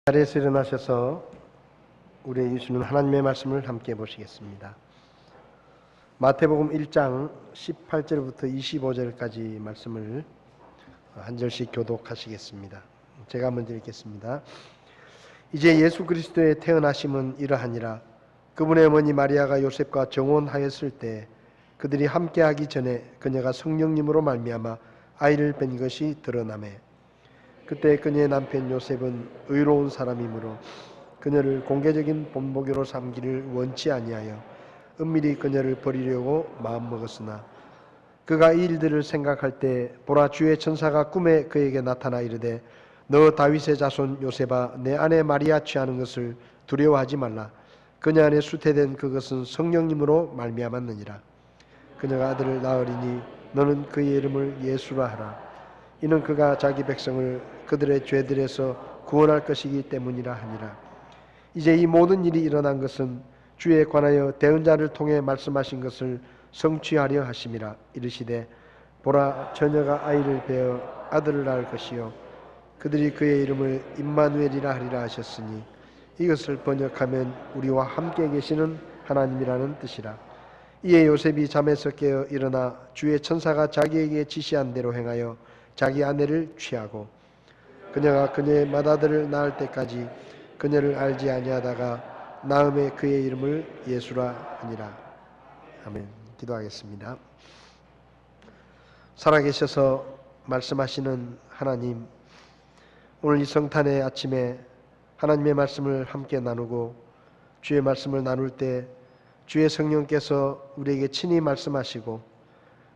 자리에서 일어나셔서 우리에게 주시는 하나님의 말씀을 함께 보시겠습니다. 마태복음 1장 18절부터 25절까지 말씀을 한 절씩 교독하시겠습니다. 제가 먼저 읽겠습니다. 이제 예수 그리스도의 태어나심은 이러하니라. 그분의 어머니 마리아가 요셉과 정혼하였을 때 그들이 함께하기 전에 그녀가 성령님으로 말미암아 아이를 뵌 것이 드러나매 그때 그녀의 남편 요셉은 의로운 사람이므로 그녀를 공개적인 본보기로 삼기를 원치 아니하여 은밀히 그녀를 버리려고 마음먹었으나 그가 이 일들을 생각할 때 보라 주의 천사가 꿈에 그에게 나타나 이르되 너 다윗의 자손 요셉아 내 아내 마리아 취하는 것을 두려워하지 말라. 그녀 안에 수태된 그것은 성령님으로 말미암았느니라. 그녀가 아들을 낳으리니 너는 그의 이름을 예수라 하라. 이는 그가 자기 백성을 그들의 죄들에서 구원할 것이기 때문이라 하니라. 이제 이 모든 일이 일어난 것은 주에 관하여 대언자를 통해 말씀하신 것을 성취하려 하심이라. 이르시되 보라 처녀가 아이를 베어 아들을 낳을 것이요 그들이 그의 이름을 임마누엘이라 하리라 하셨으니 이것을 번역하면 우리와 함께 계시는 하나님이라는 뜻이라. 이에 요셉이 잠에서 깨어 일어나 주의 천사가 자기에게 지시한 대로 행하여 자기 아내를 취하고 그녀가 그녀의 맏아들을 낳을 때까지 그녀를 알지 아니하다가 낳음에 그의 이름을 예수라 하니라. 아멘. 기도하겠습니다. 살아계셔서 말씀하시는 하나님, 오늘 이 성탄의 아침에 하나님의 말씀을 함께 나누고 주의 말씀을 나눌 때 주의 성령께서 우리에게 친히 말씀하시고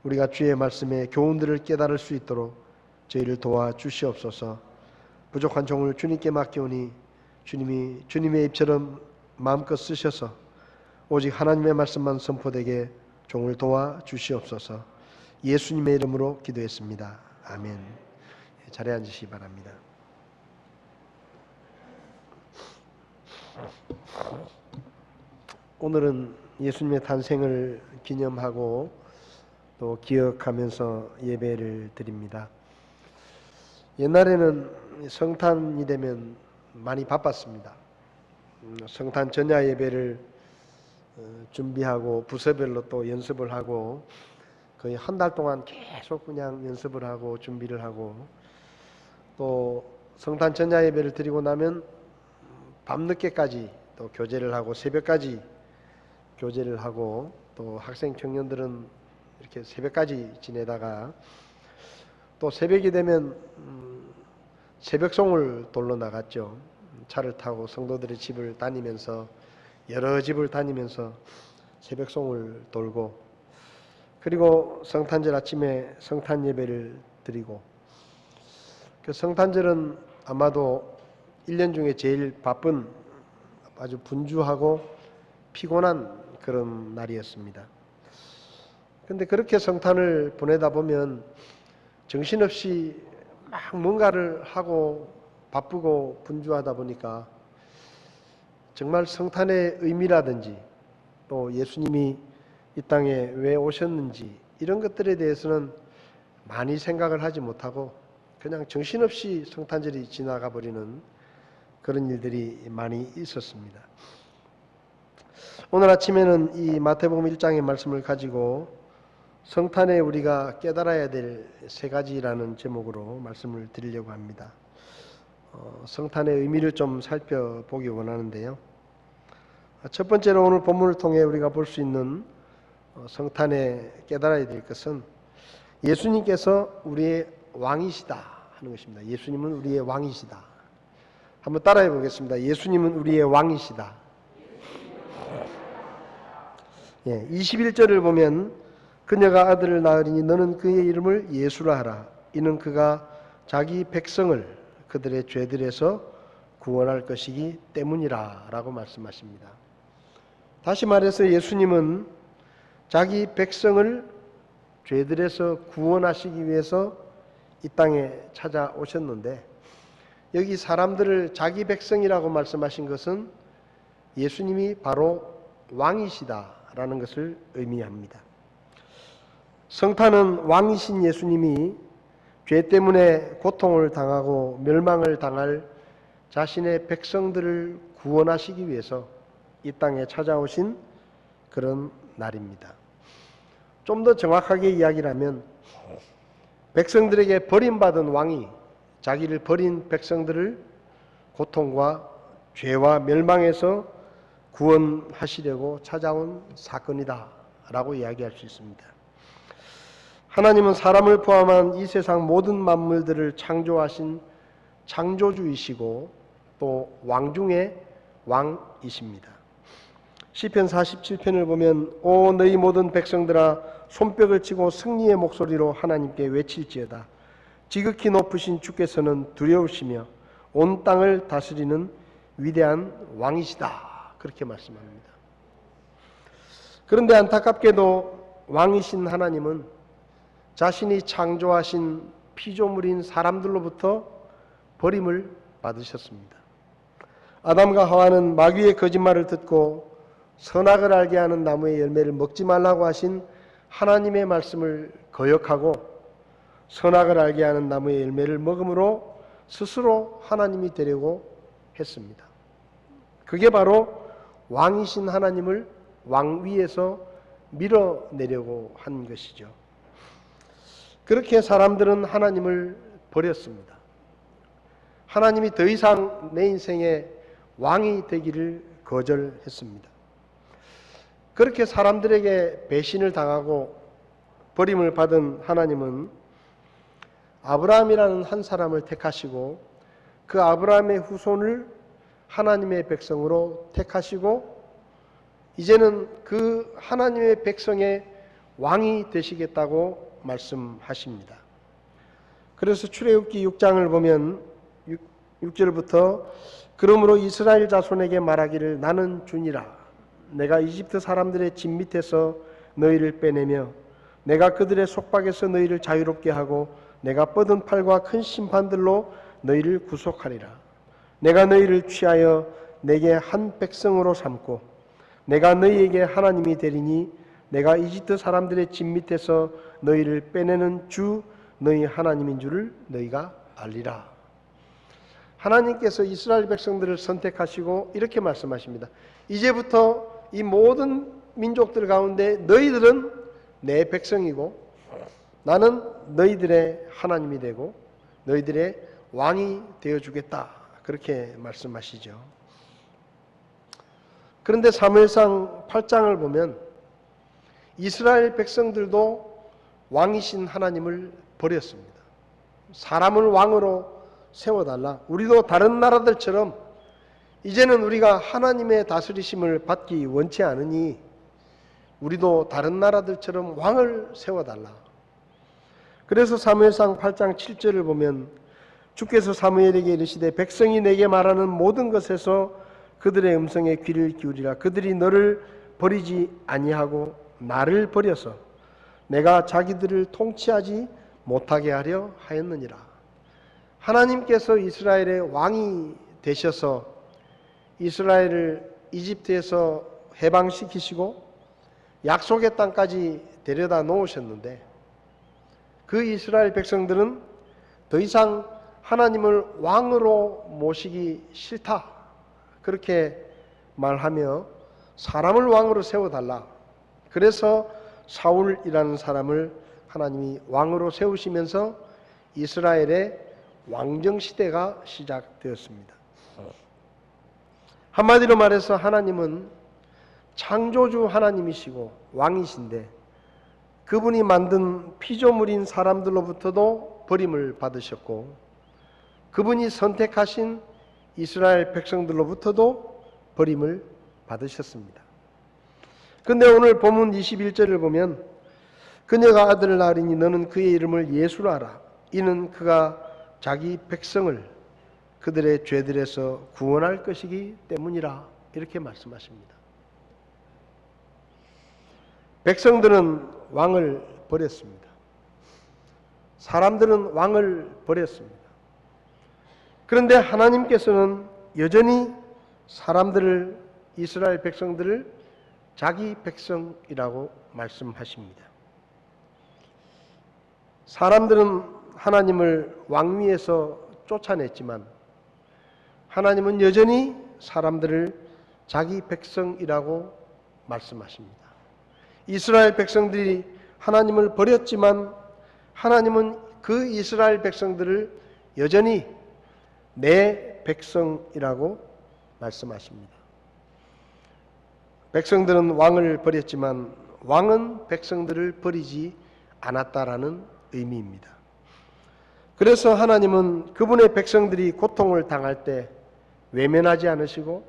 우리가 주의 말씀의 교훈들을 깨달을 수 있도록 저희를 도와주시옵소서. 부족한 종을 주님께 맡기오니 주님이 주님의 입처럼 마음껏 쓰셔서 오직 하나님의 말씀만 선포되게 종을 도와주시옵소서. 예수님의 이름으로 기도했습니다. 아멘. 자리에 앉으시기 바랍니다. 오늘은 예수님의 탄생을 기념하고 또 기억하면서 예배를 드립니다. 옛날에는 성탄이 되면 많이 바빴습니다. 성탄 전야 예배를 준비하고 부서별로 또 연습을 하고 거의 한 달 동안 계속 그냥 연습을 하고 준비를 하고 또 성탄 전야 예배를 드리고 나면 밤늦게까지 또 교제를 하고 새벽까지 교제를 하고 또 학생 청년들은 이렇게 새벽까지 지내다가 또 새벽이 되면 새벽송을 돌러 나갔죠. 차를 타고 성도들의 집을 다니면서 여러 집을 다니면서 새벽송을 돌고 그리고 성탄절 아침에 성탄 예배를 드리고 그 성탄절은 아마도 1년 중에 제일 바쁜 아주 분주하고 피곤한 그런 날이었습니다. 그런데 그렇게 성탄을 보내다 보면 정신없이 막 뭔가를 하고 바쁘고 분주하다 보니까 정말 성탄의 의미라든지 또 예수님이 이 땅에 왜 오셨는지 이런 것들에 대해서는 많이 생각을 하지 못하고 그냥 정신없이 성탄절이 지나가 버리는 그런 일들이 많이 있었습니다. 오늘 아침에는 이 마태복음 1장의 말씀을 가지고 성탄에 우리가 깨달아야 될 세 가지라는 제목으로 말씀을 드리려고 합니다. 성탄의 의미를 좀 살펴보기 원하는데요. 첫 번째로 오늘 본문을 통해 우리가 볼 수 있는 성탄에 깨달아야 될 것은 예수님께서 우리의 왕이시다 하는 것입니다. 예수님은 우리의 왕이시다. 한번 따라해 보겠습니다. 예수님은 우리의 왕이시다. 21절을 보면 그녀가 아들을 낳으리니 너는 그의 이름을 예수라 하라. 이는 그가 자기 백성을 그들의 죄들에서 구원할 것이기 때문이라 라고 말씀하십니다. 다시 말해서 예수님은 자기 백성을 죄들에서 구원하시기 위해서 이 땅에 찾아오셨는데 여기 사람들을 자기 백성이라고 말씀하신 것은 예수님이 바로 왕이시다라는 것을 의미합니다. 성탄은 왕이신 예수님이 죄 때문에 고통을 당하고 멸망을 당할 자신의 백성들을 구원하시기 위해서 이 땅에 찾아오신 그런 날입니다. 좀 더 정확하게 이야기를 하면 백성들에게 버림받은 왕이 자기를 버린 백성들을 고통과 죄와 멸망에서 구원하시려고 찾아온 사건이다 라고 이야기할 수 있습니다. 하나님은 사람을 포함한 이 세상 모든 만물들을 창조하신 창조주이시고 또 왕 중에 왕이십니다. 시편 47편을 보면 오 너희 모든 백성들아 손뼉을 치고 승리의 목소리로 하나님께 외칠지어다. 지극히 높으신 주께서는 두려우시며 온 땅을 다스리는 위대한 왕이시다. 그렇게 말씀합니다. 그런데 안타깝게도 왕이신 하나님은 자신이 창조하신 피조물인 사람들로부터 버림을 받으셨습니다. 아담과 하와는 마귀의 거짓말을 듣고 선악을 알게 하는 나무의 열매를 먹지 말라고 하신 하나님의 말씀을 거역하고 선악을 알게 하는 나무의 열매를 먹음으로 스스로 하나님이 되려고 했습니다. 그게 바로 왕이신 하나님을 왕위에서 밀어내려고 한 것이죠. 그렇게 사람들은 하나님을 버렸습니다. 하나님이 더 이상 내 인생에 왕이 되기를 거절했습니다. 그렇게 사람들에게 배신을 당하고 버림을 받은 하나님은 아브라함이라는 한 사람을 택하시고 그 아브라함의 후손을 하나님의 백성으로 택하시고 이제는 그 하나님의 백성의 왕이 되시겠다고 말씀하십니다. 그래서 출애굽기 6장을 보면 6절부터 그러므로 이스라엘 자손에게 말하기를 나는 주니라. 내가 이집트 사람들의 진 밑에서 너희를 빼내며 내가 그들의 속박에서 너희를 자유롭게 하고 내가 뻗은 팔과 큰 심판들로 너희를 구속하리라. 내가 너희를 취하여 내게 한 백성으로 삼고 내가 너희에게 하나님이 되리니 내가 이집트 사람들의 진 밑에서 너희를 빼내는 주 너희 하나님인 줄을 너희가 알리라. 하나님께서 이스라엘 백성들을 선택하시고 이렇게 말씀하십니다. 이제부터 이 모든 민족들 가운데 너희들은 내 백성이고 나는 너희들의 하나님이 되고 너희들의 왕이 되어주겠다. 그렇게 말씀하시죠. 그런데 사무엘상 8장을 보면 이스라엘 백성들도 왕이신 하나님을 버렸습니다. 사람을 왕으로 세워달라. 우리도 다른 나라들처럼 이제는 우리가 하나님의 다스리심을 받기 원치 않으니 우리도 다른 나라들처럼 왕을 세워달라. 그래서 사무엘상 8장 7절을 보면 주께서 사무엘에게 이르시되 백성이 내게 말하는 모든 것에서 그들의 음성에 귀를 기울이라. 그들이 너를 버리지 아니하고 나를 버려서 내가 자기들을 통치하지 못하게 하려 하였느니라. 하나님께서 이스라엘의 왕이 되셔서 이스라엘을 이집트에서 해방시키시고 약속의 땅까지 데려다 놓으셨는데 그 이스라엘 백성들은 더 이상 하나님을 왕으로 모시기 싫다. 그렇게 말하며 사람을 왕으로 세워달라. 그래서 사울이라는 사람을 하나님이 왕으로 세우시면서 이스라엘의 왕정시대가 시작되었습니다. 한마디로 말해서 하나님은 창조주 하나님이시고 왕이신데 그분이 만든 피조물인 사람들로부터도 버림을 받으셨고 그분이 선택하신 이스라엘 백성들로부터도 버림을 받으셨습니다. 그런데 오늘 본문 21절을 보면 그녀가 아들을 낳으리니 너는 그의 이름을 예수라 하라. 이는 그가 자기 백성을 그들의 죄들에서 구원할 것이기 때문이라. 이렇게 말씀하십니다. 백성들은 왕을 버렸습니다. 사람들은 왕을 버렸습니다. 그런데 하나님께서는 여전히 사람들을, 이스라엘 백성들을 자기 백성이라고 말씀하십니다. 사람들은 하나님을 왕위에서 쫓아냈지만 하나님은 여전히 사람들을 자기 백성이라고 말씀하십니다. 이스라엘 백성들이 하나님을 버렸지만 하나님은 그 이스라엘 백성들을 여전히 내 백성이라고 말씀하십니다. 백성들은 왕을 버렸지만 왕은 백성들을 버리지 않았다라는 의미입니다. 그래서 하나님은 그분의 백성들이 고통을 당할 때 외면하지 않으시고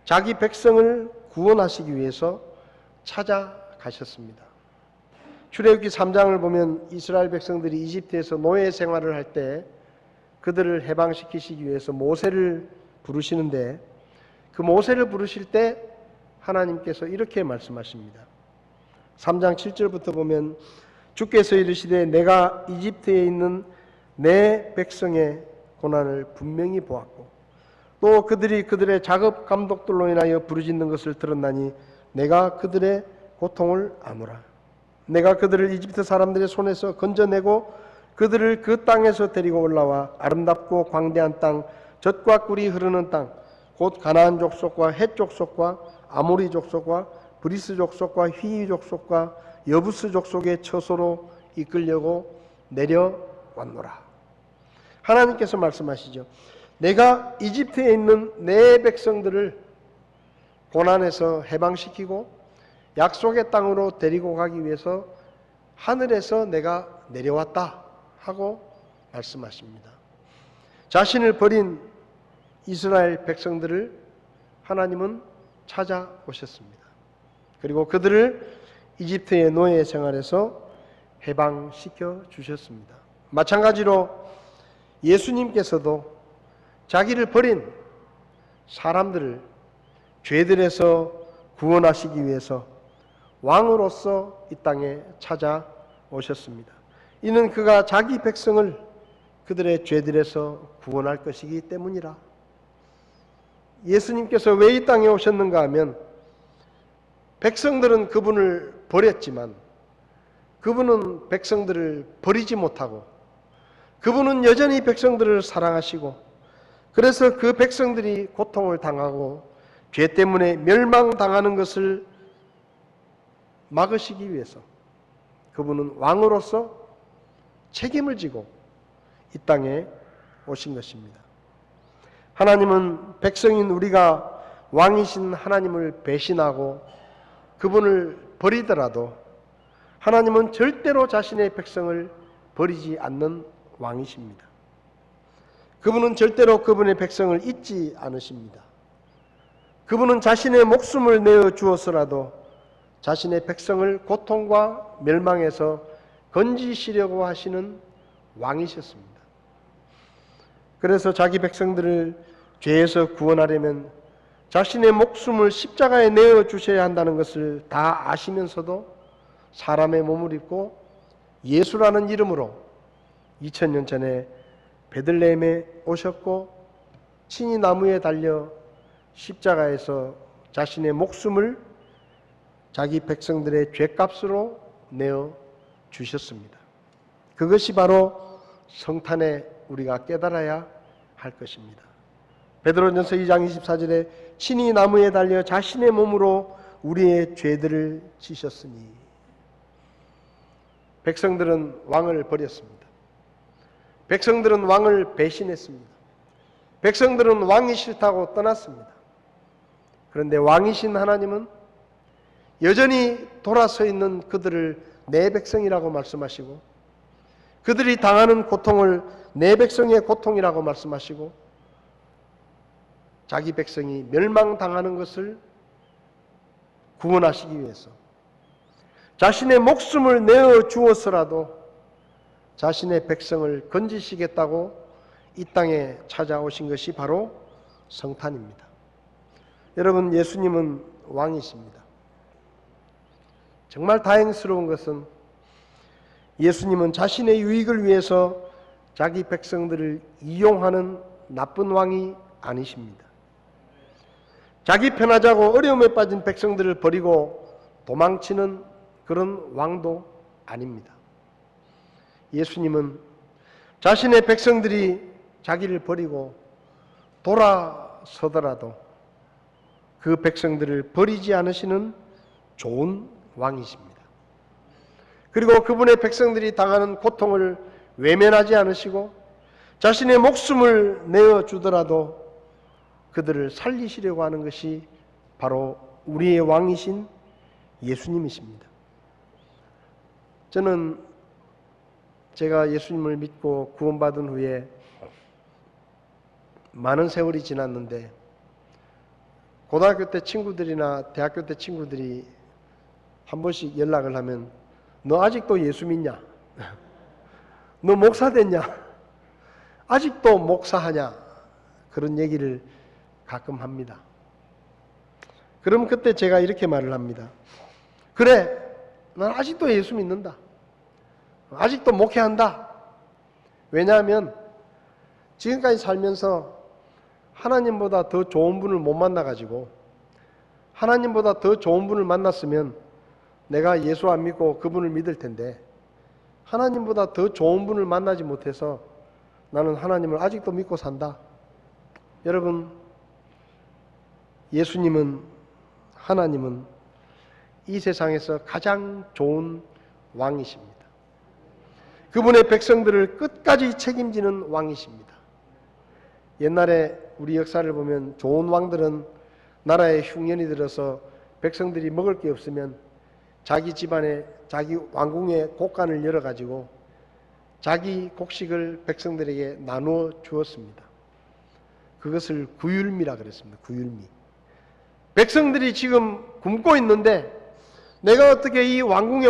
자기 백성을 구원하시기 위해서 찾아가셨습니다. 출애굽기 3장을 보면 이스라엘 백성들이 이집트에서 노예 생활을 할 때 그들을 해방시키시기 위해서 모세를 부르시는데 그 모세를 부르실 때 하나님께서 이렇게 말씀하십니다. 3장 7절부터 보면 주께서 이르시되 내가 이집트에 있는 내 백성의 고난을 분명히 보았고 또 그들이 그들의 작업 감독들로 인하여 부르짖는 것을 들었나니 내가 그들의 고통을 아노라. 내가 그들을 이집트 사람들의 손에서 건져내고 그들을 그 땅에서 데리고 올라와 아름답고 광대한 땅, 젖과 꿀이 흐르는 땅, 곧 가나안 족속과 헷 족속과 아모리 족속과 브리스 족속과 휘이 족속과 여부스 족속의 처소로 이끌려고 내려왔노라. 하나님께서 말씀하시죠. 내가 이집트에 있는 내 백성들을 고난에서 해방시키고 약속의 땅으로 데리고 가기 위해서 하늘에서 내가 내려왔다 하고 말씀하십니다. 자신을 버린 이스라엘 백성들을 하나님은 찾아오셨습니다. 그리고 그들을 이집트의 노예 생활에서 해방시켜 주셨습니다. 마찬가지로 예수님께서도 자기를 버린 사람들을 죄들에서 구원하시기 위해서 왕으로서 이 땅에 찾아오셨습니다. 이는 그가 자기 백성을 그들의 죄들에서 구원할 것이기 때문이라. 예수님께서 왜 이 땅에 오셨는가 하면 백성들은 그분을 버렸지만 그분은 백성들을 버리지 못하고 그분은 여전히 백성들을 사랑하시고 그래서 그 백성들이 고통을 당하고 죄 때문에 멸망당하는 것을 막으시기 위해서 그분은 왕으로서 책임을 지고 이 땅에 오신 것입니다. 하나님은 백성인 우리가 왕이신 하나님을 배신하고 그분을 버리더라도 하나님은 절대로 자신의 백성을 버리지 않는 왕이십니다. 그분은 절대로 그분의 백성을 잊지 않으십니다. 그분은 자신의 목숨을 내어 주어서라도 자신의 백성을 고통과 멸망에서 건지시려고 하시는 왕이셨습니다. 그래서 자기 백성들을 죄에서 구원하려면 자신의 목숨을 십자가에 내어 주셔야 한다는 것을 다 아시면서도 사람의 몸을 입고 예수라는 이름으로 2000년 전에 베들레헴에 오셨고 친히 나무에 달려 십자가에서 자신의 목숨을 자기 백성들의 죄값으로 내어 주셨습니다. 그것이 바로 성탄에 우리가 깨달아야 할 것입니다. 베드로전서 2장 24절에 친히 나무에 달려 자신의 몸으로 우리의 죄들을 지셨으니 백성들은 왕을 버렸습니다. 백성들은 왕을 배신했습니다. 백성들은 왕이 싫다고 떠났습니다. 그런데 왕이신 하나님은 여전히 돌아서 있는 그들을 내 백성이라고 말씀하시고 그들이 당하는 고통을 내 백성의 고통이라고 말씀하시고 자기 백성이 멸망당하는 것을 구원하시기 위해서 자신의 목숨을 내어 주어서라도 자신의 백성을 건지시겠다고 이 땅에 찾아오신 것이 바로 성탄입니다. 여러분, 예수님은 왕이십니다. 정말 다행스러운 것은 예수님은 자신의 유익을 위해서 자기 백성들을 이용하는 나쁜 왕이 아니십니다. 자기 편하자고 어려움에 빠진 백성들을 버리고 도망치는 그런 왕도 아닙니다. 예수님은 자신의 백성들이 자기를 버리고 돌아서더라도 그 백성들을 버리지 않으시는 좋은 왕이십니다. 그리고 그분의 백성들이 당하는 고통을 외면하지 않으시고 자신의 목숨을 내어주더라도 그들을 살리시려고 하는 것이 바로 우리의 왕이신 예수님이십니다. 저는 제가 예수님을 믿고 구원받은 후에 많은 세월이 지났는데 고등학교 때 친구들이나 대학교 때 친구들이 한 번씩 연락을 하면 너 아직도 예수 믿냐? 너 목사 됐냐? 아직도 목사하냐? 그런 얘기를 가끔 합니다. 그럼 그때 제가 이렇게 말을 합니다. 그래, 난 아직도 예수 믿는다. 아직도 목회한다. 왜냐하면 지금까지 살면서 하나님보다 더 좋은 분을 못 만나가지고 하나님보다 더 좋은 분을 만났으면 내가 예수 안 믿고 그분을 믿을 텐데 하나님보다 더 좋은 분을 만나지 못해서 나는 하나님을 아직도 믿고 산다. 여러분, 예수님은, 하나님은 이 세상에서 가장 좋은 왕이십니다. 그분의 백성들을 끝까지 책임지는 왕이십니다. 옛날에 우리 역사를 보면 좋은 왕들은 나라에 흉년이 들어서 백성들이 먹을 게 없으면 자기 집안에 자기 왕궁의 곡간을 열어가지고 자기 곡식을 백성들에게 나누어 주었습니다. 그것을 구휼미라 그랬습니다. 구휼미. 백성들이 지금 굶고 있는데 내가 어떻게 이 왕궁에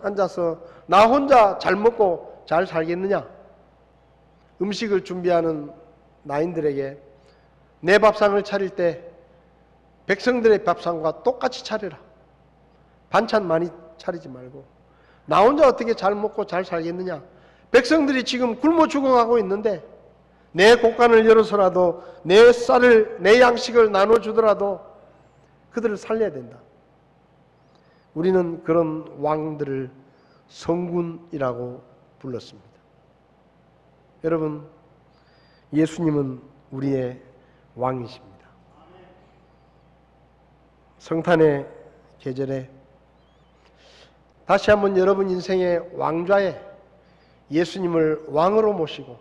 앉아서 나 혼자 잘 먹고 잘 살겠느냐? 음식을 준비하는 나인들에게 내 밥상을 차릴 때 백성들의 밥상과 똑같이 차려라. 반찬 많이 차리지 말고 나 혼자 어떻게 잘 먹고 잘 살겠느냐? 백성들이 지금 굶어 죽어가고 있는데 내 곡간을 열어서라도 내 쌀을, 내 양식을 나눠주더라도 그들을 살려야 된다. 우리는 그런 왕들을 성군이라고 불렀습니다. 여러분, 예수님은 우리의 왕이십니다. 성탄의 계절에 다시 한번 여러분 인생의 왕좌에 예수님을 왕으로 모시고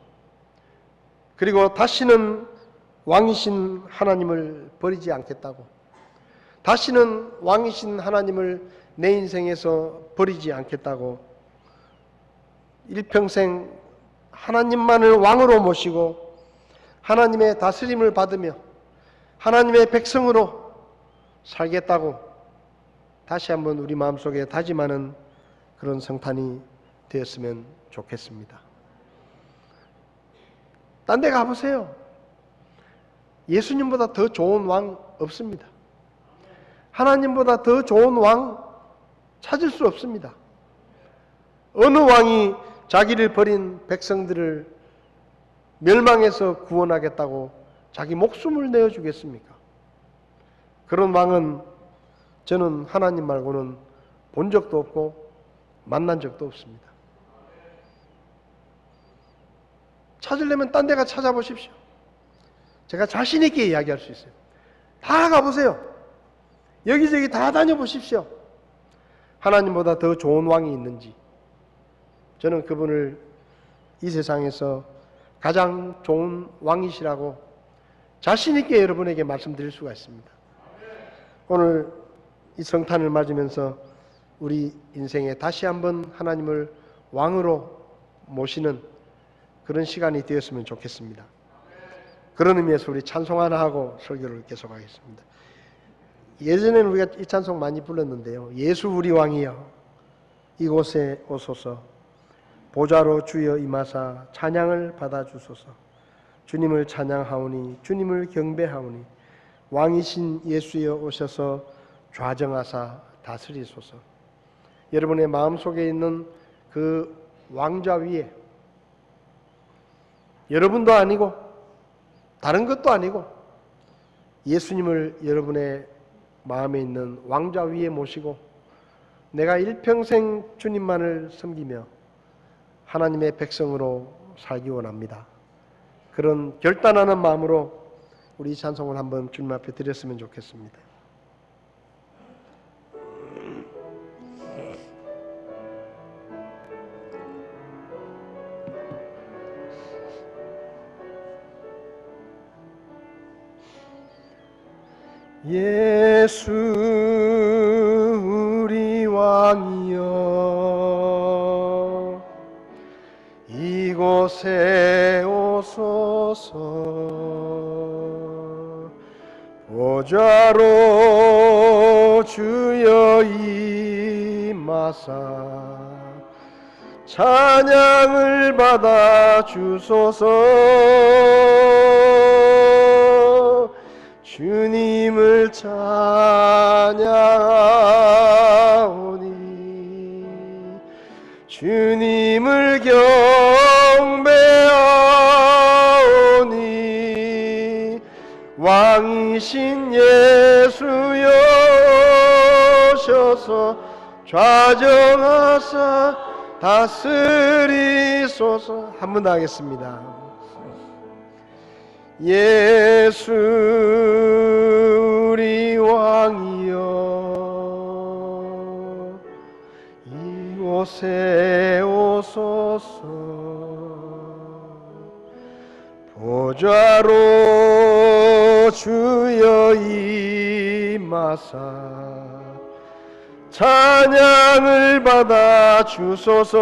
그리고 다시는 왕이신 하나님을 버리지 않겠다고, 다시는 왕이신 하나님을 내 인생에서 버리지 않겠다고 일평생 하나님만을 왕으로 모시고 하나님의 다스림을 받으며 하나님의 백성으로 살겠다고 다시 한번 우리 마음속에 다짐하는 그런 성탄이 되었으면 좋겠습니다. 딴 데 가보세요. 예수님보다 더 좋은 왕 없습니다. 하나님보다 더 좋은 왕 찾을 수 없습니다. 어느 왕이 자기를 버린 백성들을 멸망해서 구원하겠다고 자기 목숨을 내어주겠습니까? 그런 왕은 저는 하나님 말고는 본 적도 없고 만난 적도 없습니다. 찾으려면 딴 데가 찾아보십시오. 제가 자신 있게 이야기할 수 있어요. 다 가보세요. 여기저기 다 다녀보십시오. 하나님보다 더 좋은 왕이 있는지. 저는 그분을 이 세상에서 가장 좋은 왕이시라고 자신 있게 여러분에게 말씀드릴 수가 있습니다. 오늘 이 성탄을 맞으면서 우리 인생에 다시 한번 하나님을 왕으로 모시는 그런 시간이 되었으면 좋겠습니다. 그런 의미에서 우리 찬송 하나 하고 설교를 계속하겠습니다. 예전에는 우리가 이 찬송 많이 불렀는데요. 예수 우리 왕이여 이곳에 오소서, 보좌로 주여 임하사 찬양을 받아주소서. 주님을 찬양하오니 주님을 경배하오니 왕이신 예수여 오셔서 좌정하사 다스리소서. 여러분의 마음속에 있는 그 왕좌 위에 여러분도 아니고 다른 것도 아니고 예수님을 여러분의 마음에 있는 왕좌 위에 모시고 내가 일평생 주님만을 섬기며 하나님의 백성으로 살기 원합니다. 그런 결단하는 마음으로 우리 찬송을 한번 주님 앞에 드렸으면 좋겠습니다. 예수 우리 왕이여 이곳에 오소서 보좌로 주여 임하사 찬양을 받아 주소서 주님을 찬양하오니 주님을 경배하오니 왕이신 예수여 오셔서 좌정하사 다스리소서. 한 번 더 하겠습니다. 예수 우리 왕이여 이곳에 오소서 보좌로 주여 임하사 찬양을 받아 주소서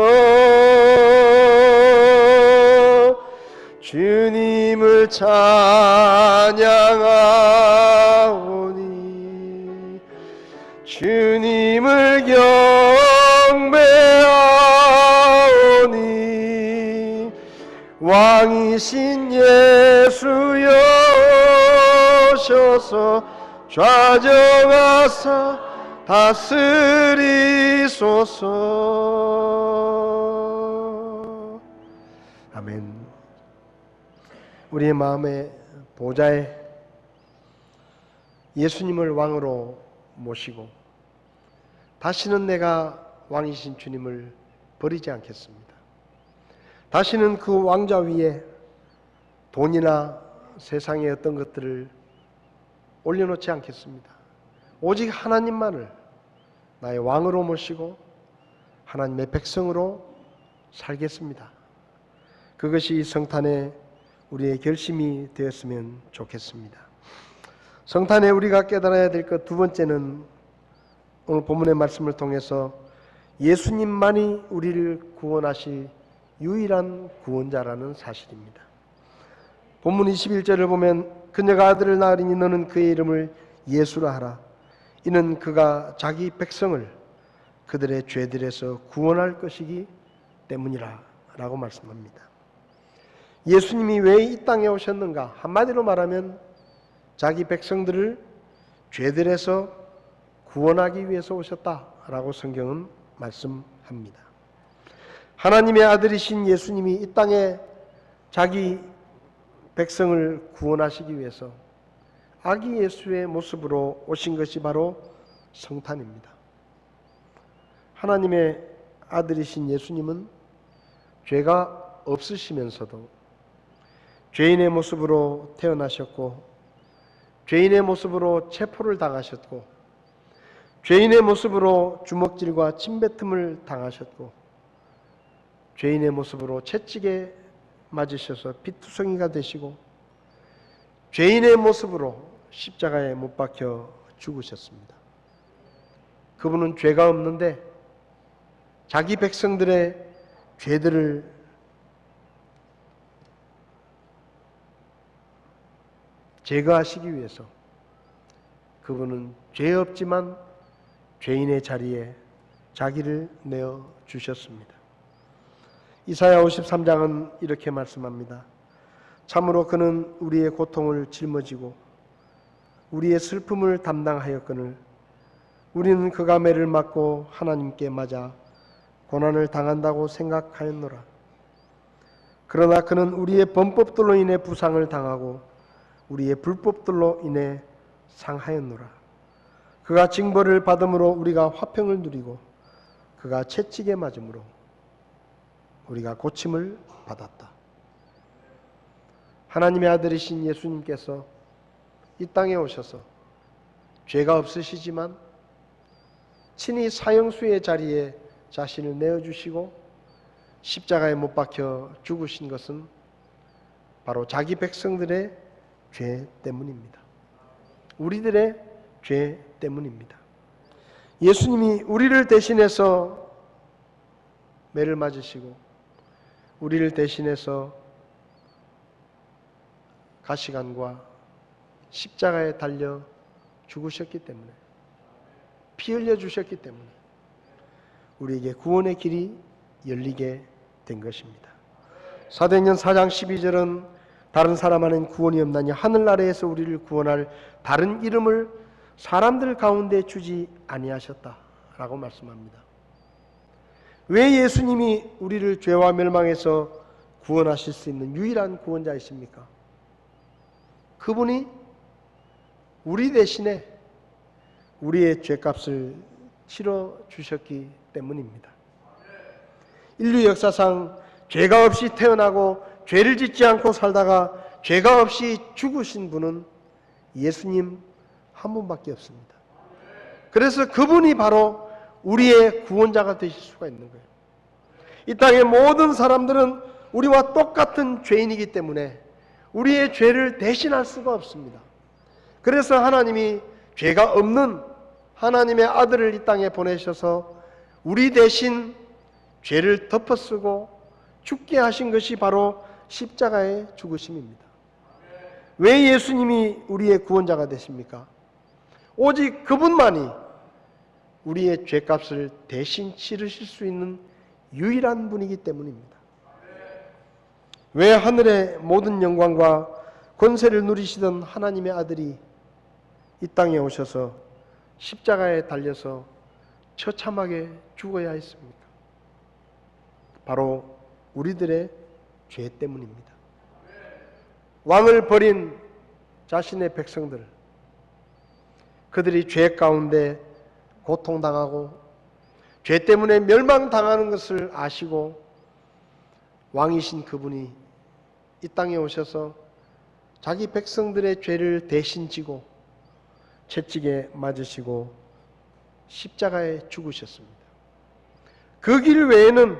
주님을 찬양하오니 주님을 경배하오니 왕이신 예수여 오셔서 좌정하사 다스리소서. 아멘. 우리의 마음의 보좌에 예수님을 왕으로 모시고 다시는 내가 왕이신 주님을 버리지 않겠습니다. 다시는 그 왕좌 위에 돈이나 세상의 어떤 것들을 올려놓지 않겠습니다. 오직 하나님만을 나의 왕으로 모시고 하나님의 백성으로 살겠습니다. 그것이 성탄의 우리의 결심이 되었으면 좋겠습니다. 성탄에 우리가 깨달아야 될 것 두 번째는 오늘 본문의 말씀을 통해서 예수님만이 우리를 구원하실 유일한 구원자라는 사실입니다. 본문 21절을 보면 그녀가 아들을 낳으리니 너는 그의 이름을 예수라 하라. 이는 그가 자기 백성을 그들의 죄들에서 구원할 것이기 때문이라 라고 말씀합니다. 예수님이 왜 이 땅에 오셨는가? 한마디로 말하면 자기 백성들을 죄들에서 구원하기 위해서 오셨다라고 성경은 말씀합니다. 하나님의 아들이신 예수님이 이 땅에 자기 백성을 구원하시기 위해서 아기 예수의 모습으로 오신 것이 바로 성탄입니다. 하나님의 아들이신 예수님은 죄가 없으시면서도 죄인의 모습으로 태어나셨고 죄인의 모습으로 체포를 당하셨고 죄인의 모습으로 주먹질과 침뱉음을 당하셨고 죄인의 모습으로 채찍에 맞으셔서 피투성이가 되시고 죄인의 모습으로 십자가에 못 박혀 죽으셨습니다. 그분은 죄가 없는데 자기 백성들의 죄들을 제거하시기 위해서 그분은 죄 없지만 죄인의 자리에 자기를 내어 주셨습니다. 이사야 53장은 이렇게 말씀합니다. 참으로 그는 우리의 고통을 짊어지고 우리의 슬픔을 담당하였거늘 우리는 그가 매를 맞고 하나님께 맞아 고난을 당한다고 생각하였노라. 그러나 그는 우리의 범법들로 인해 부상을 당하고 우리의 불법들로 인해 상하였노라. 그가 징벌을 받음으로 우리가 화평을 누리고 그가 채찍에 맞음으로 우리가 고침을 받았다. 하나님의 아들이신 예수님께서 이 땅에 오셔서 죄가 없으시지만 친히 사형수의 자리에 자신을 내어주시고 십자가에 못 박혀 죽으신 것은 바로 자기 백성들의 죄 때문입니다. 우리들의 죄 때문입니다. 예수님이 우리를 대신해서 매를 맞으시고 우리를 대신해서 가시관과 십자가에 달려 죽으셨기 때문에, 피 흘려 주셨기 때문에 우리에게 구원의 길이 열리게 된 것입니다. 사도행전 4장 12절은 다른 사람 안에는 구원이 없나니 하늘 아래에서 우리를 구원할 다른 이름을 사람들 가운데 주지 아니하셨다라고 말씀합니다. 왜 예수님이 우리를 죄와 멸망에서 구원하실 수 있는 유일한 구원자이십니까? 그분이 우리 대신에 우리의 죄값을 치러 주셨기 때문입니다. 인류 역사상 죄가 없이 태어나고 죄를 짓지 않고 살다가 죄가 없이 죽으신 분은 예수님 한 분밖에 없습니다. 그래서 그분이 바로 우리의 구원자가 되실 수가 있는 거예요. 이 땅의 모든 사람들은 우리와 똑같은 죄인이기 때문에 우리의 죄를 대신할 수가 없습니다. 그래서 하나님이 죄가 없는 하나님의 아들을 이 땅에 보내셔서 우리 대신 죄를 덮어쓰고 죽게 하신 것이 바로 십자가의 죽으심입니다. 왜 예수님이 우리의 구원자가 되십니까? 오직 그분만이 우리의 죄값을 대신 치르실 수 있는 유일한 분이기 때문입니다. 왜 하늘의 모든 영광과 권세를 누리시던 하나님의 아들이 이 땅에 오셔서 십자가에 달려서 처참하게 죽어야 했습니까? 바로 우리들의 죄 때문입니다. 왕을 버린 자신의 백성들, 그들이 죄 가운데 고통당하고 죄 때문에 멸망당하는 것을 아시고 왕이신 그분이 이 땅에 오셔서 자기 백성들의 죄를 대신 지고 채찍에 맞으시고 십자가에 죽으셨습니다. 그 길 외에는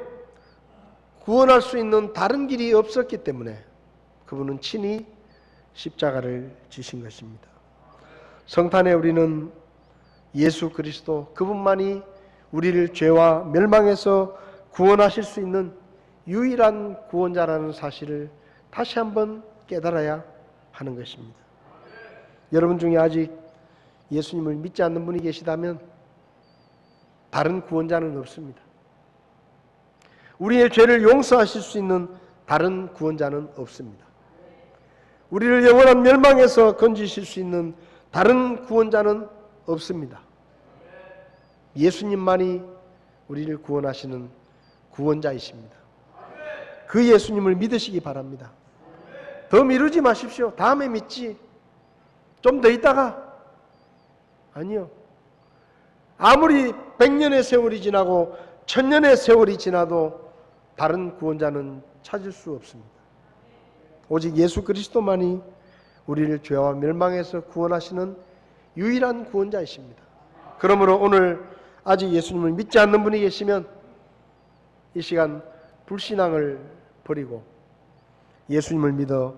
구원할 수 있는 다른 길이 없었기 때문에 그분은 친히 십자가를 지신 것입니다. 성탄에 우리는 예수 그리스도 그분만이 우리를 죄와 멸망에서 구원하실 수 있는 유일한 구원자라는 사실을 다시 한번 깨달아야 하는 것입니다. 여러분 중에 아직 예수님을 믿지 않는 분이 계시다면 다른 구원자는 없습니다. 우리의 죄를 용서하실 수 있는 다른 구원자는 없습니다. 우리를 영원한 멸망에서 건지실 수 있는 다른 구원자는 없습니다. 예수님만이 우리를 구원하시는 구원자이십니다. 그 예수님을 믿으시기 바랍니다. 더 미루지 마십시오. 다음에 믿지. 좀 더 있다가. 아니요. 아무리 100년의 세월이 지나고 1000년의 세월이 지나도 다른 구원자는 찾을 수 없습니다. 오직 예수 그리스도만이 우리를 죄와 멸망에서 구원하시는 유일한 구원자이십니다. 그러므로 오늘 아직 예수님을 믿지 않는 분이 계시면 이 시간 불신앙을 버리고 예수님을 믿어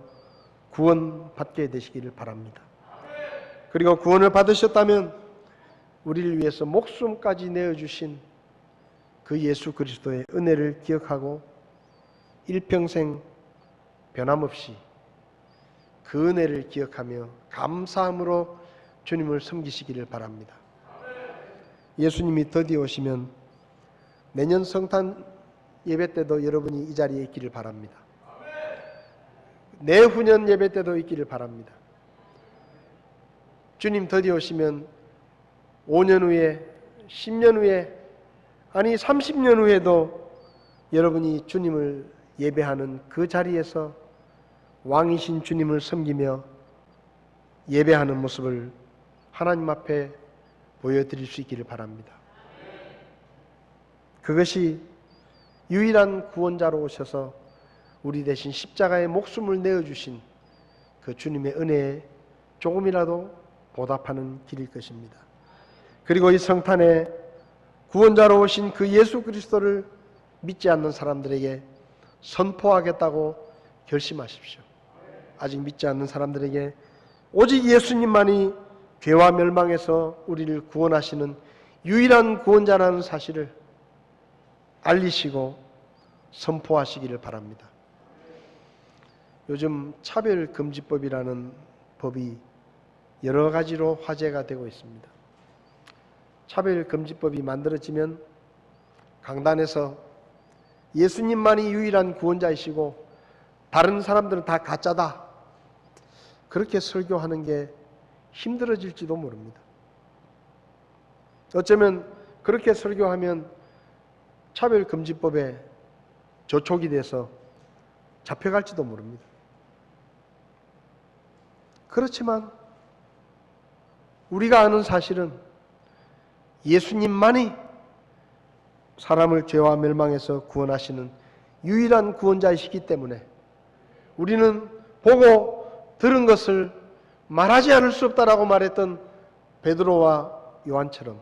구원받게 되시기를 바랍니다. 그리고 구원을 받으셨다면 우리를 위해서 목숨까지 내어주신 그 예수 그리스도의 은혜를 기억하고 일평생 변함없이 그 은혜를 기억하며 감사함으로 주님을 섬기시기를 바랍니다. 예수님이 더디 오시면 내년 성탄 예배 때도 여러분이 이 자리에 있기를 바랍니다. 내후년 예배 때도 있기를 바랍니다. 주님 더디 오시면 5년 후에, 10년 후에, 아니 30년 후에도 여러분이 주님을 예배하는 그 자리에서 왕이신 주님을 섬기며 예배하는 모습을 하나님 앞에 보여드릴 수 있기를 바랍니다. 그것이 유일한 구원자로 오셔서 우리 대신 십자가에 목숨을 내어주신 그 주님의 은혜의 조금이라도 보답하는 길일 것입니다. 그리고 이 성탄에 구원자로 오신 그 예수 그리스도를 믿지 않는 사람들에게 선포하겠다고 결심하십시오. 아직 믿지 않는 사람들에게 오직 예수님만이 죄와 멸망에서 우리를 구원하시는 유일한 구원자라는 사실을 알리시고 선포하시기를 바랍니다. 요즘 차별금지법이라는 법이 여러 가지로 화제가 되고 있습니다. 차별금지법이 만들어지면 강단에서 예수님만이 유일한 구원자이시고 다른 사람들은 다 가짜다, 그렇게 설교하는 게 힘들어질지도 모릅니다. 어쩌면 그렇게 설교하면 차별금지법에 저촉이 돼서 잡혀갈지도 모릅니다. 그렇지만 우리가 아는 사실은 예수님만이 사람을 죄와 멸망에서 구원하시는 유일한 구원자이시기 때문에 우리는 보고 들은 것을 말하지 않을 수 없다라고 말했던 베드로와 요한처럼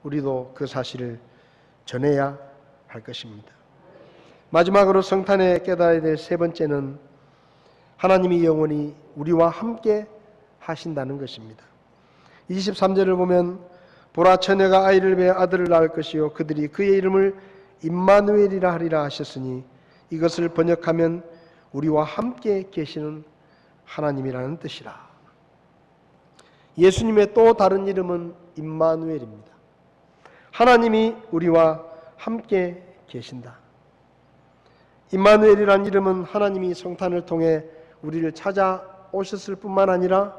우리도 그 사실을 전해야 할 것입니다. 마지막으로 성탄에 깨달아야 될 세 번째는 하나님이 영원히 우리와 함께 하신다는 것입니다. 23절을 보면 보라, 처녀가 아이를 베어 아들을 낳을 것이요 그들이 그의 이름을 임마누엘이라 하리라 하셨으니 이것을 번역하면 우리와 함께 계시는 하나님이라는 뜻이라. 예수님의 또 다른 이름은 임마누엘입니다. 하나님이 우리와 함께 계신다. 임마누엘이라는 이름은 하나님이 성탄을 통해 우리를 찾아오셨을 뿐만 아니라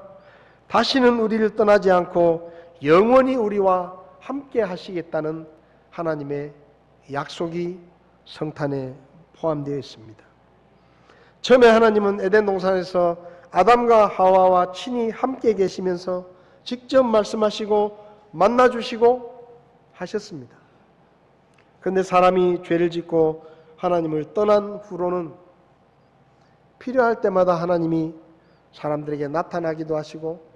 다시는 우리를 떠나지 않고 영원히 우리와 함께 하시겠다는 하나님의 약속이 성탄에 포함되어 있습니다. 처음에 하나님은 에덴 동산에서 아담과 하와와 친히 함께 계시면서 직접 말씀하시고 만나주시고 하셨습니다. 그런데 사람이 죄를 짓고 하나님을 떠난 후로는 필요할 때마다 하나님이 사람들에게 나타나기도 하시고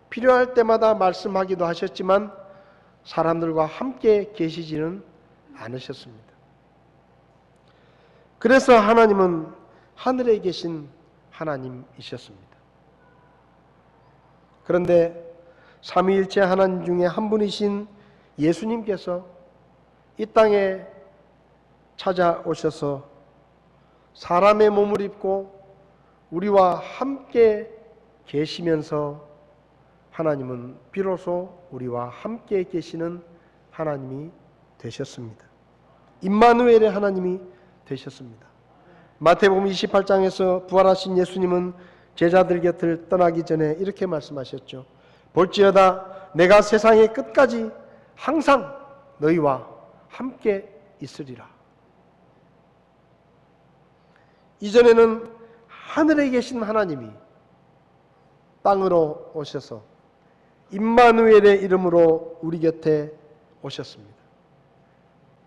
필요할 때마다 말씀하기도 하셨지만 사람들과 함께 계시지는 않으셨습니다. 그래서 하나님은 하늘에 계신 하나님이셨습니다. 그런데 삼위일체 하나님 중에 한 분이신 예수님께서 이 땅에 찾아오셔서 사람의 몸을 입고 우리와 함께 계시면서 하나님은 비로소 우리와 함께 계시는 하나님이 되셨습니다. 임마누엘의 하나님이 되셨습니다. 마태복음 28장에서 부활하신 예수님은 제자들 곁을 떠나기 전에 이렇게 말씀하셨죠. 볼지어다 내가 세상의 끝까지 항상 너희와 함께 있으리라. 이전에는 하늘에 계신 하나님이 땅으로 오셔서 임마누엘의 이름으로 우리 곁에 오셨습니다.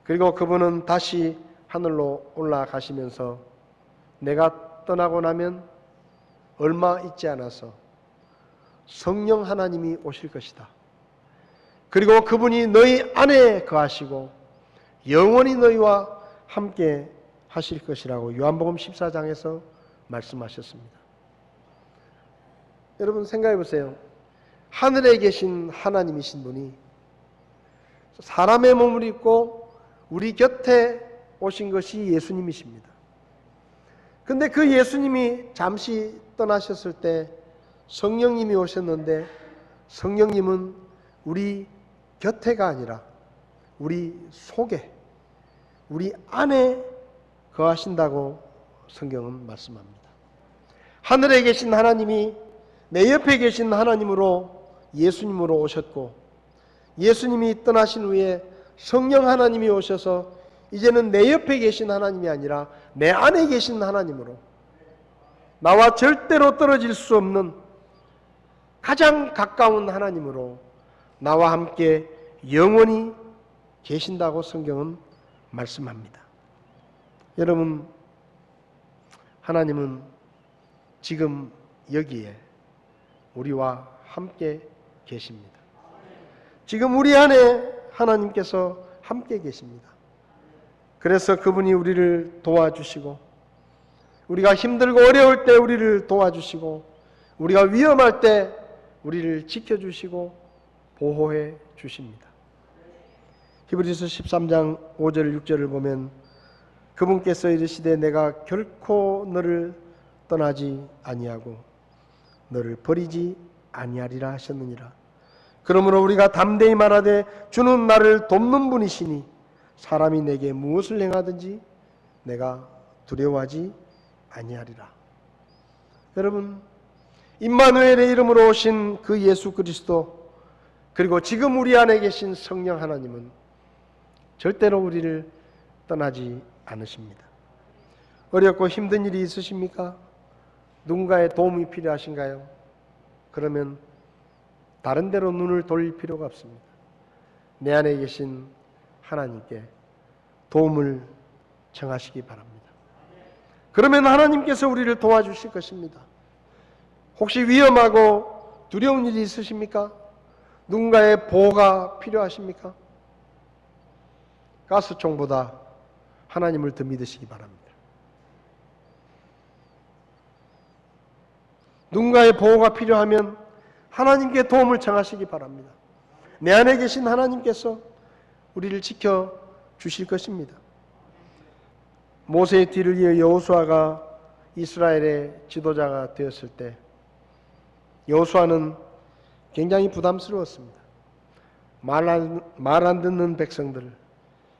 그리고 그분은 다시 하늘로 올라가시면서 내가 떠나고 나면 얼마 있지 않아서 성령 하나님이 오실 것이다. 그리고 그분이 너희 안에 거하시고 영원히 너희와 함께 하실 것이라고 요한복음 14장에서 말씀하셨습니다. 여러분 생각해 보세요. 하늘에 계신 하나님이신 분이 사람의 몸을 입고 우리 곁에 오신 것이 예수님이십니다. 근데 그 예수님이 잠시 떠나셨을 때 성령님이 오셨는데 성령님은 우리 곁에가 아니라 우리 속에, 우리 안에 거하신다고 성경은 말씀합니다. 하늘에 계신 하나님이 내 옆에 계신 하나님으로 예수님으로 오셨고 예수님이 떠나신 후에 성령 하나님이 오셔서 이제는 내 옆에 계신 하나님이 아니라 내 안에 계신 하나님으로 나와 절대로 떨어질 수 없는 가장 가까운 하나님으로 나와 함께 영원히 계신다고 성경은 말씀합니다. 여러분, 하나님은 지금 여기에 우리와 함께 계십니다. 지금 우리 안에 하나님께서 함께 계십니다. 그래서 그분이 우리를 도와주시고, 우리가 힘들고 어려울 때 우리를 도와주시고, 우리가 위험할 때 우리를 지켜주시고 보호해 주십니다. 히브리서 13장 5절 6절을 보면 그분께서 이르시되 내가 결코 너를 떠나지 아니하고 너를 버리지 아니하리라 하셨느니라. 그러므로 우리가 담대히 말하되 주는 나를 돕는 분이시니 사람이 내게 무엇을 행하든지 내가 두려워하지 아니하리라. 여러분, 임마누엘의 이름으로 오신 그 예수 그리스도, 그리고 지금 우리 안에 계신 성령 하나님은 절대로 우리를 떠나지 않으십니다. 어렵고 힘든 일이 있으십니까? 누군가의 도움이 필요하신가요? 그러면 다른 데로 눈을 돌릴 필요가 없습니다. 내 안에 계신 하나님께 도움을 청하시기 바랍니다. 그러면 하나님께서 우리를 도와주실 것입니다. 혹시 위험하고 두려운 일이 있으십니까? 누군가의 보호가 필요하십니까? 가스총보다 하나님을 더 믿으시기 바랍니다. 누군가의 보호가 필요하면 하나님께 도움을 청하시기 바랍니다. 내 안에 계신 하나님께서 우리를 지켜주실 것입니다. 모세의 뒤를 이어 여호수아가 이스라엘의 지도자가 되었을 때 여호수아는 굉장히 부담스러웠습니다. 말 안 듣는 백성들을,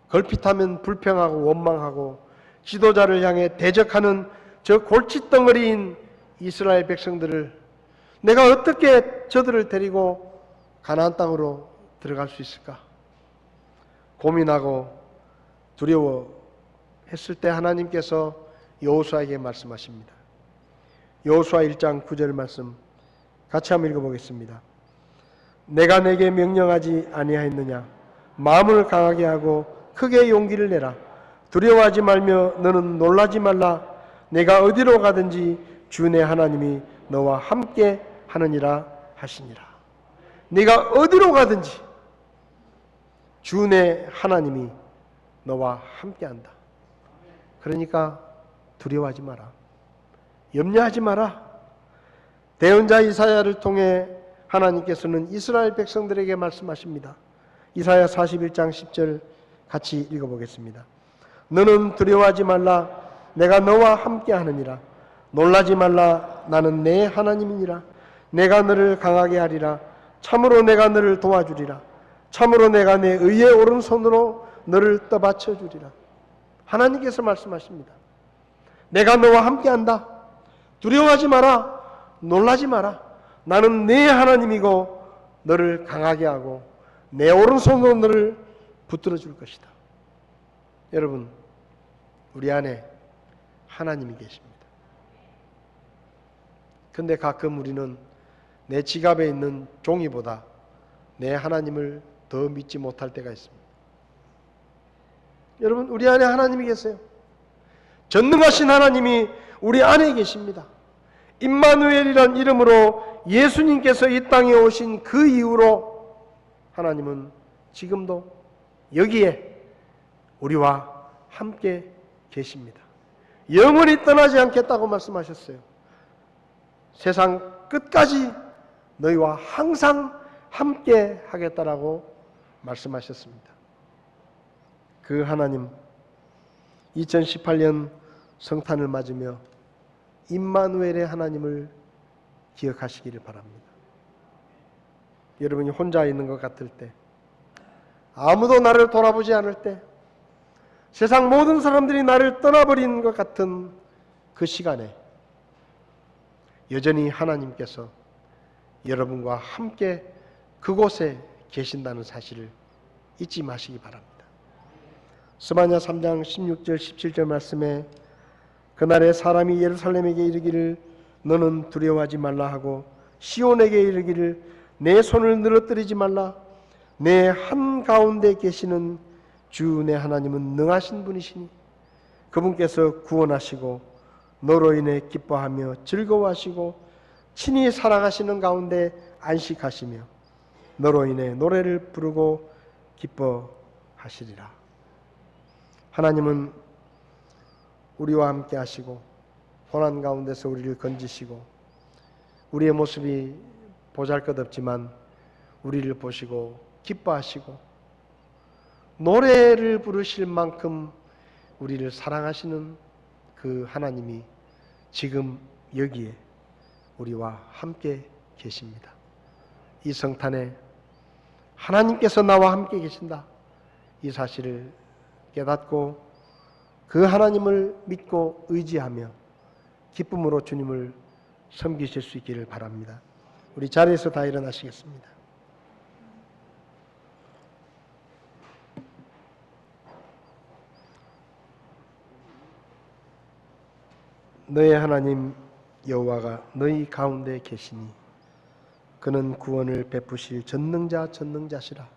걸핏하면 불평하고 원망하고 지도자를 향해 대적하는 저 골칫덩어리인 이스라엘 백성들을 내가 어떻게 저들을 데리고 가나안 땅으로 들어갈 수 있을까? 고민하고 두려워했을 때 하나님께서 여호수아에게 말씀하십니다. 여호수아 1장 9절 말씀 같이 한번 읽어보겠습니다. 내가 내게 명령하지 아니하였느냐? 마음을 강하게 하고 크게 용기를 내라. 두려워하지 말며 너는 놀라지 말라. 내가 어디로 가든지 주 내 하나님이 너와 함께 하느니라 하시니라. 네가 어디로 가든지 주 내 하나님이 너와 함께한다. 그러니까 두려워하지 마라. 염려하지 마라. 대언자 이사야를 통해 하나님께서는 이스라엘 백성들에게 말씀하십니다. 이사야 41장 10절 같이 읽어보겠습니다. 너는 두려워하지 말라. 내가 너와 함께하느니라. 놀라지 말라. 나는 내 하나님이니라. 내가 너를 강하게 하리라. 참으로 내가 너를 도와주리라. 참으로 내가 내 의의 오른손으로 너를 떠받쳐 주리라. 하나님께서 말씀하십니다. 내가 너와 함께한다. 두려워하지 마라. 놀라지 마라. 나는 내 하나님이고 너를 강하게 하고 내 오른손으로 너를 붙들어 줄 것이다. 여러분, 우리 안에 하나님이 계십니다. 근데 가끔 우리는 내 지갑에 있는 종이보다 내 하나님을 더 믿지 못할 때가 있습니다. 여러분, 우리 안에 하나님이 계세요. 전능하신 하나님이 우리 안에 계십니다. 임마누엘이란 이름으로 예수님께서 이 땅에 오신 그 이후로 하나님은 지금도 여기에 우리와 함께 계십니다. 영원히 떠나지 않겠다고 말씀하셨어요. 세상 끝까지 너희와 항상 함께 하겠다라고 말씀하셨습니다. 그 하나님, 2018년 성탄을 맞으며 임마누엘의 하나님을 기억하시기를 바랍니다. 여러분이 혼자 있는 것 같을 때, 아무도 나를 돌아보지 않을 때, 세상 모든 사람들이 나를 떠나버린 것 같은 그 시간에 여전히 하나님께서 여러분과 함께 그곳에 계신다는 사실을 잊지 마시기 바랍니다. 스마냐 3장 16절 17절 말씀에 그날에 사람이 예루살렘에게 이르기를 너는 두려워하지 말라 하고 시온에게 이르기를 내 손을 늘어뜨리지 말라. 내 한가운데 계시는 주 내 하나님은 능하신 분이시니 그분께서 구원하시고 너로 인해 기뻐하며 즐거워하시고 친히 사랑하시는 가운데 안식하시며 너로 인해 노래를 부르고 기뻐하시리라. 하나님은 우리와 함께 하시고 고난 가운데서 우리를 건지시고 우리의 모습이 보잘것없지만 우리를 보시고 기뻐하시고 노래를 부르실 만큼 우리를 사랑하시는 그 하나님이 지금 여기에 우리와 함께 계십니다. 이 성탄에 하나님께서 나와 함께 계신다, 이 사실을 깨닫고 그 하나님을 믿고 의지하며 기쁨으로 주님을 섬기실 수 있기를 바랍니다. 우리 자리에서 다 일어나시겠습니다. 너의 하나님 여호와가 너희 가운데 계시니 그는 구원을 베푸실 전능자시라.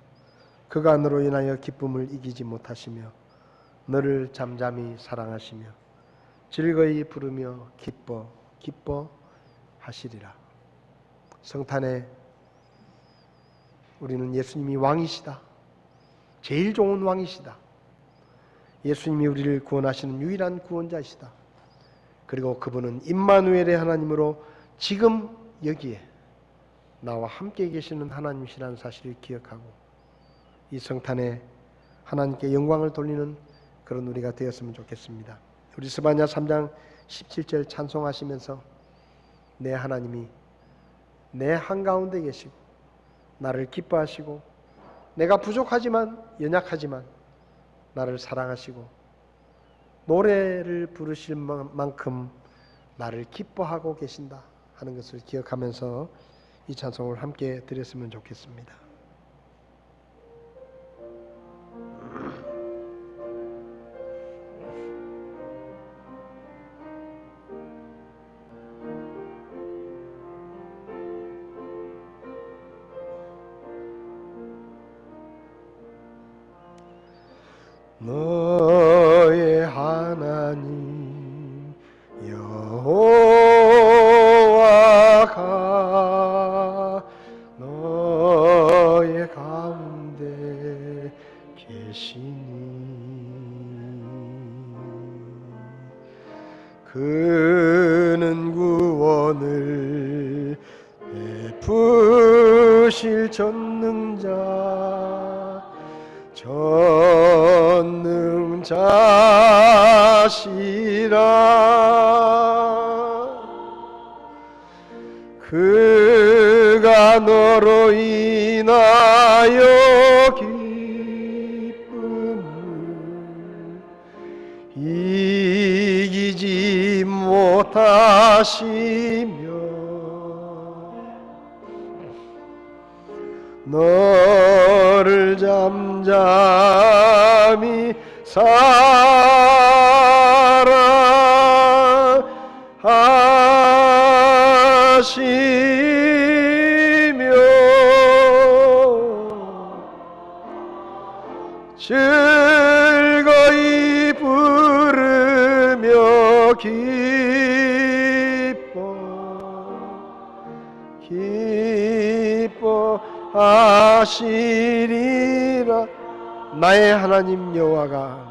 그가 너로 인하여 기쁨을 이기지 못하시며 너를 잠잠히 사랑하시며 즐거이 부르며 기뻐하시리라. 성탄에 우리는 예수님이 왕이시다, 제일 좋은 왕이시다, 예수님이 우리를 구원하시는 유일한 구원자이시다, 그리고 그분은 임마누엘의 하나님으로 지금 여기에 나와 함께 계시는 하나님이시라는 사실을 기억하고 이 성탄에 하나님께 영광을 돌리는 그런 우리가 되었으면 좋겠습니다. 우리 스바냐 3장 17절 찬송하시면서 내 하나님이 내 한가운데 계시고 나를 기뻐하시고 내가 부족하지만 연약하지만 나를 사랑하시고 노래를 부르실 만큼 나를 기뻐하고 계신다 하는 것을 기억하면서 이 찬송을 함께 드렸으면 좋겠습니다. 너의 하나님 여호와가 너의 가운데 계시니 그는 구원을 베푸실 전능자시라. 그가 너로 인하여 기쁨을 이기지 못하시며 너를 잠잠히 사랑하시며 즐거이 부르며 기뻐하시리라. 나의 하나님 여호와가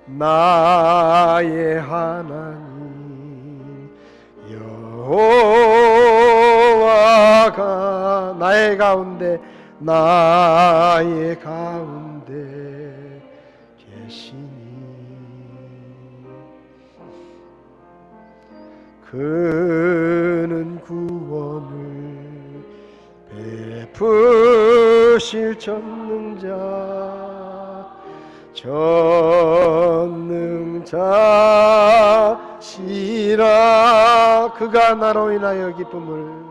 나의 하나님 여호와가 나의 가운데 계시니 그는 구원을 베푸실 전능자시라. 그가 나로 인하여 기쁨을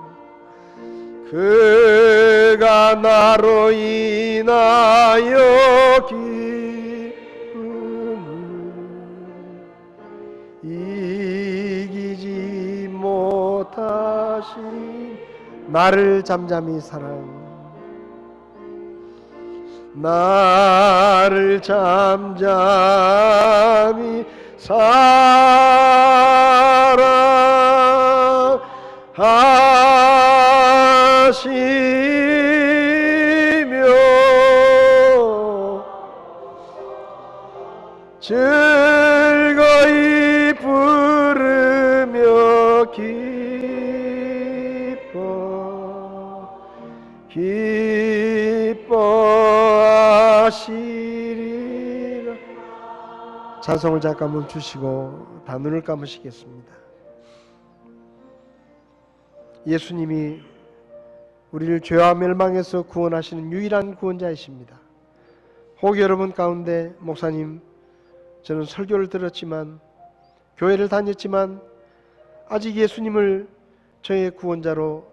이기지 못하신 나를 잠잠히 사랑하시며 즐거이 부르며 기뻐하시리라. 찬송을 잠깐 멈추시고 다 눈을 감으시겠습니다. 예수님이 우리를 죄와 멸망에서 구원하시는 유일한 구원자이십니다. 혹 여러분 가운데 목사님, 저는 설교를 들었지만 교회를 다녔지만 아직 예수님을 저의 구원자로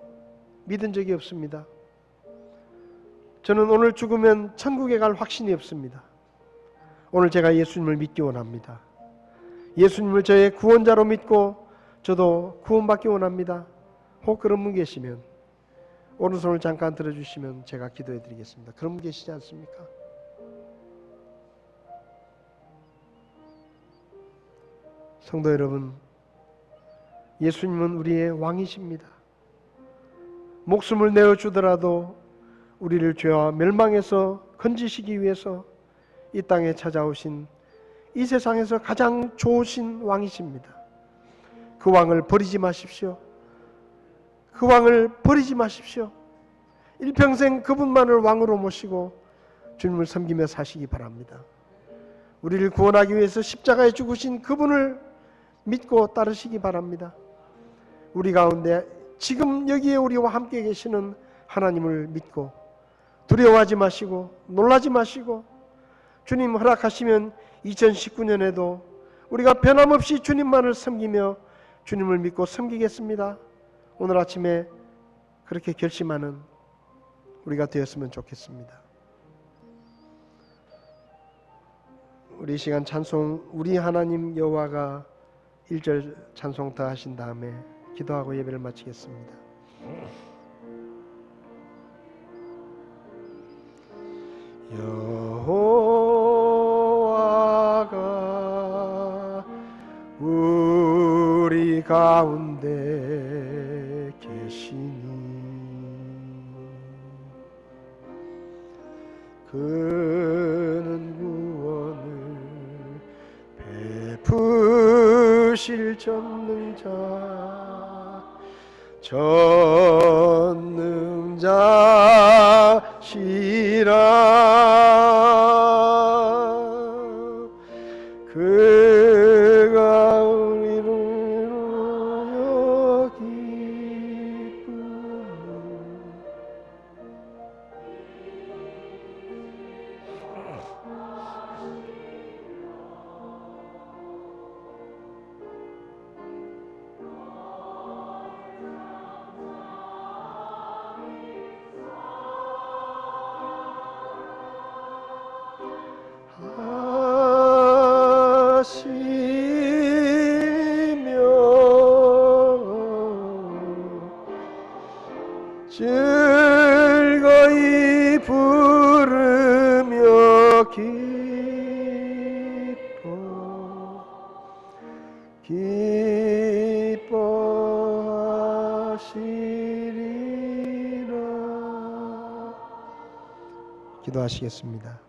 믿은 적이 없습니다. 저는 오늘 죽으면 천국에 갈 확신이 없습니다. 오늘 제가 예수님을 믿기 원합니다. 예수님을 저의 구원자로 믿고 저도 구원받기 원합니다. 혹 그런 분 계시면 오른손을 잠깐 들어주시면 제가 기도해 드리겠습니다. 그런 분 계시지 않습니까? 성도 여러분, 예수님은 우리의 왕이십니다. 목숨을 내어주더라도 우리를 죄와 멸망에서 건지시기 위해서 이 땅에 찾아오신 이 세상에서 가장 좋으신 왕이십니다. 그 왕을 버리지 마십시오. 그 왕을 버리지 마십시오. 일평생 그분만을 왕으로 모시고 주님을 섬기며 사시기 바랍니다. 우리를 구원하기 위해서 십자가에 죽으신 그분을 믿고 따르시기 바랍니다. 우리 가운데 지금 여기에 우리와 함께 계시는 하나님을 믿고 두려워하지 마시고 놀라지 마시고 주님 허락하시면 2019년에도 우리가 변함없이 주님만을 섬기며 주님을 믿고 섬기겠습니다. 오늘 아침에 그렇게 결심하는 우리가 되었으면 좋겠습니다. 우리 이 시간 찬송 우리 하나님 여호와가 1절 찬송 더 하신 다음에 기도하고 예배를 마치겠습니다. 여호와가 우리 가운데 계시니 그는 구원을 베푸실 전능자시라. 그가 우리를 여기쁘니 즐거이 부르며 기뻐하시리라. 기도하시겠습니다.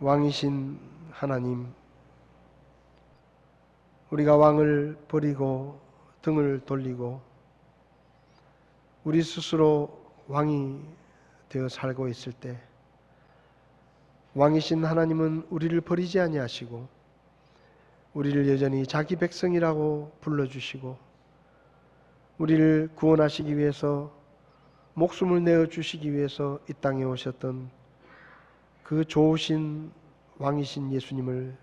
왕이신 하나님, 우리가 왕을 버리고 등을 돌리고 우리 스스로 왕이 되어 살고 있을 때 왕이신 하나님은 우리를 버리지 아니하시고 우리를 여전히 자기 백성이라고 불러주시고 우리를 구원하시기 위해서 목숨을 내어주시기 위해서 이 땅에 오셨던 그 좋으신 왕이신 예수님을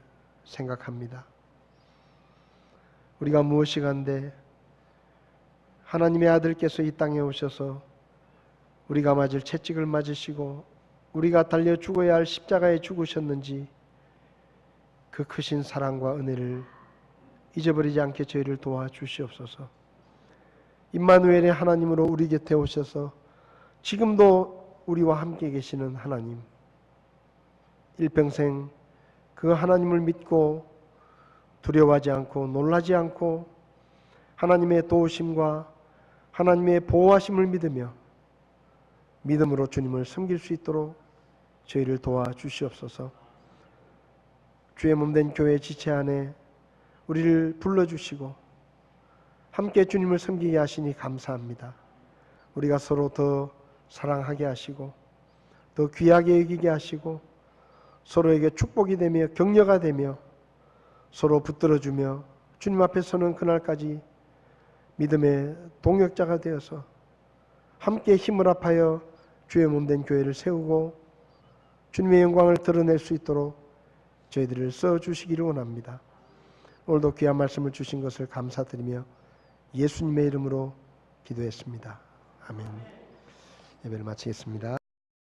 생각합니다. 우리가 무엇이 간데 하나님의 아들께서 이 땅에 오셔서 우리가 맞을 채찍을 맞으시고 우리가 달려 죽어야 할 십자가에 죽으셨는지 그 크신 사랑과 은혜를 잊어버리지 않게 저희를 도와주시옵소서. 임마누엘의 하나님으로 우리 곁에 오셔서 지금도 우리와 함께 계시는 하나님, 일평생 그 하나님을 믿고 두려워하지 않고 놀라지 않고 하나님의 도우심과 하나님의 보호하심을 믿으며 믿음으로 주님을 섬길 수 있도록 저희를 도와주시옵소서. 주의 몸된 교회 지체 안에 우리를 불러주시고 함께 주님을 섬기게 하시니 감사합니다. 우리가 서로 더 사랑하게 하시고 더 귀하게 여기게 하시고 서로에게 축복이 되며 격려가 되며 서로 붙들어주며 주님 앞에 서는 그날까지 믿음의 동역자가 되어서 함께 힘을 합하여 주의 몸된 교회를 세우고 주님의 영광을 드러낼 수 있도록 저희들을 써주시기를 원합니다. 오늘도 귀한 말씀을 주신 것을 감사드리며 예수님의 이름으로 기도했습니다. 아멘. 예배를 마치겠습니다.